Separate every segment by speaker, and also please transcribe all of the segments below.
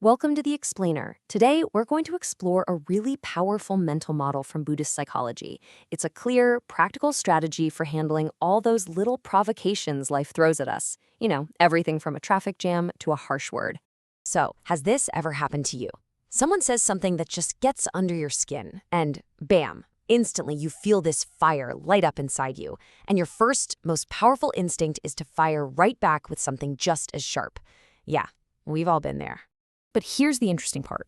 Speaker 1: Welcome to The Explainer. Today, we're going to explore a really powerful mental model from Buddhist psychology. It's a clear, practical strategy for handling all those little provocations life throws at us. Everything from a traffic jam to a harsh word. So, has this ever happened to you? Someone says something that just gets under your skin, and bam, instantly you feel this fire light up inside you. And your first, most powerful instinct is to fire right back with something just as sharp. Yeah, we've all been there. But here's the interesting part.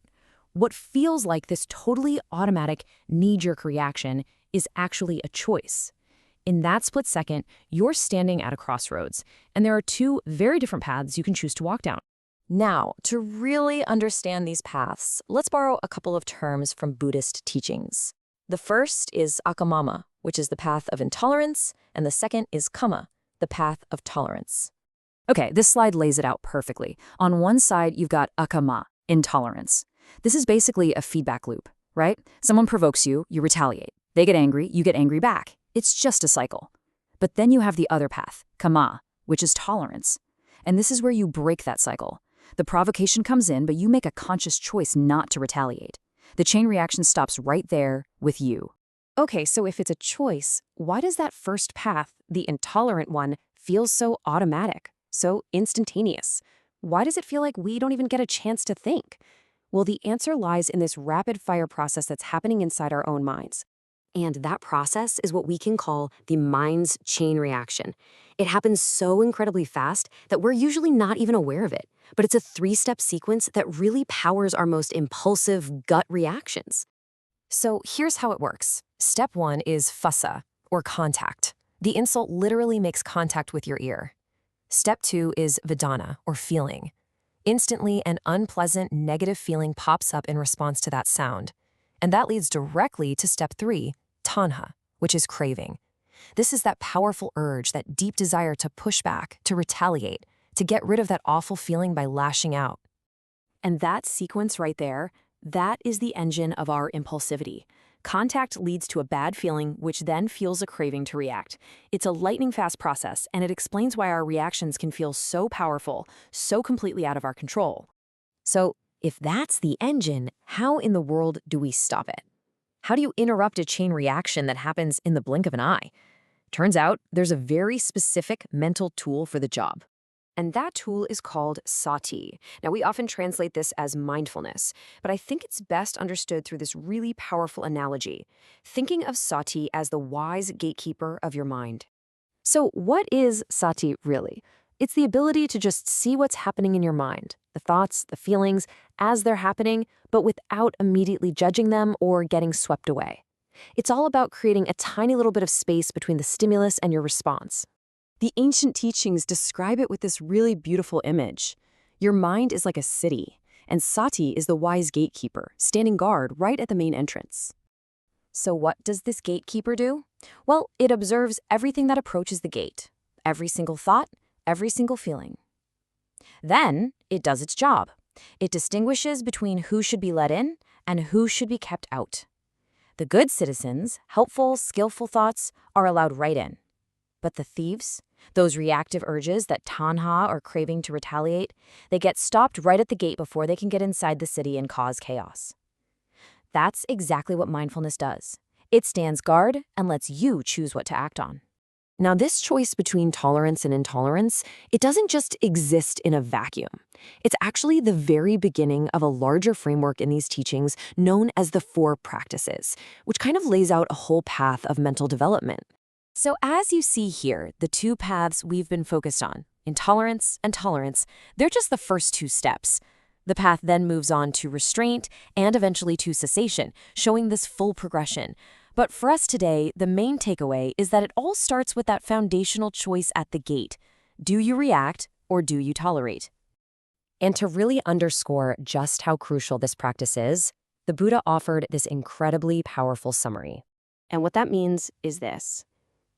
Speaker 1: What feels like this totally automatic, knee-jerk reaction is actually a choice. In that split second, you're standing at a crossroads, and there are two very different paths you can choose to walk down. Now, to really understand these paths, let's borrow a couple of terms from Buddhist teachings. The first is akamama, which is the path of intolerance, and the second is kamma, the path of tolerance. Okay, this slide lays it out perfectly. On one side, you've got akama, intolerance. This is basically a feedback loop, right? Someone provokes you, you retaliate. They get angry, you get angry back. It's just a cycle. But then you have the other path, kamma, which is tolerance. And this is where you break that cycle. The provocation comes in, but you make a conscious choice not to retaliate. The chain reaction stops right there with you. Okay, so if it's a choice, why does that first path, the intolerant one, feel so automatic? So instantaneous? Why does it feel like we don't even get a chance to think? Well, the answer lies in this rapid-fire process that's happening inside our own minds. And that process is what we can call the mind's chain reaction. It happens so incredibly fast that we're usually not even aware of it. But it's a three-step sequence that really powers our most impulsive gut reactions. So here's how it works. Step one is phassa, or contact. The insult literally makes contact with your ear. Step two is vedana, or feeling. Instantly, an unpleasant, negative feeling pops up in response to that sound. And that leads directly to step three, tanha, which is craving. This is that powerful urge, that deep desire to push back, to retaliate, to get rid of that awful feeling by lashing out. And that sequence right there, that is the engine of our impulsivity. Contact leads to a bad feeling, which then fuels a craving to react. It's a lightning-fast process, and it explains why our reactions can feel so powerful, so completely out of our control. So, if that's the engine, how in the world do we stop it? How do you interrupt a chain reaction that happens in the blink of an eye? Turns out, there's a very specific mental tool for the job. And that tool is called sati. Now, we often translate this as mindfulness, but I think it's best understood through this really powerful analogy, thinking of sati as the wise gatekeeper of your mind. So what is sati really? It's the ability to just see what's happening in your mind, the thoughts, the feelings, as they're happening, but without immediately judging them or getting swept away. It's all about creating a tiny little bit of space between the stimulus and your response. The ancient teachings describe it with this really beautiful image. Your mind is like a city, and sati is the wise gatekeeper, standing guard right at the main entrance. So what does this gatekeeper do? Well, it observes everything that approaches the gate, every single thought, every single feeling. Then it does its job. It distinguishes between who should be let in and who should be kept out. The good citizens, helpful, skillful thoughts, are allowed right in. But the thieves, those reactive urges, that tanha or craving to retaliate, they get stopped right at the gate before they can get inside the city and cause chaos. That's exactly what mindfulness does. It stands guard and lets you choose what to act on. Now, this choice between tolerance and intolerance, it doesn't just exist in a vacuum. It's actually the very beginning of a larger framework in these teachings known as the Four Practices, which kind of lays out a whole path of mental development. So as you see here, the two paths we've been focused on, intolerance and tolerance, they're just the first two steps. The path then moves on to restraint and eventually to cessation, showing this full progression. But for us today, the main takeaway is that it all starts with that foundational choice at the gate. Do you react or do you tolerate? And to really underscore just how crucial this practice is, the Buddha offered this incredibly powerful summary. And what that means is this.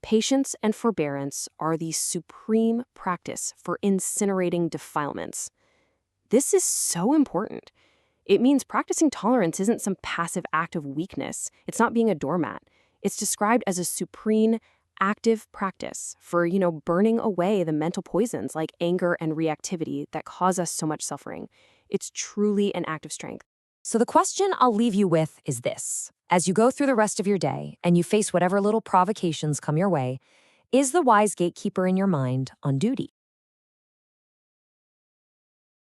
Speaker 1: Patience and forbearance are the supreme practice for incinerating defilements. This is so important. It means practicing tolerance isn't some passive act of weakness. It's not being a doormat. It's described as a supreme, active practice for, burning away the mental poisons like anger and reactivity that cause us so much suffering.
Speaker 2: It's truly an act of strength.
Speaker 1: So the question I'll leave you with is this. As you go through the rest of your day and you face whatever little provocations come your way, is the wise gatekeeper in your mind on duty?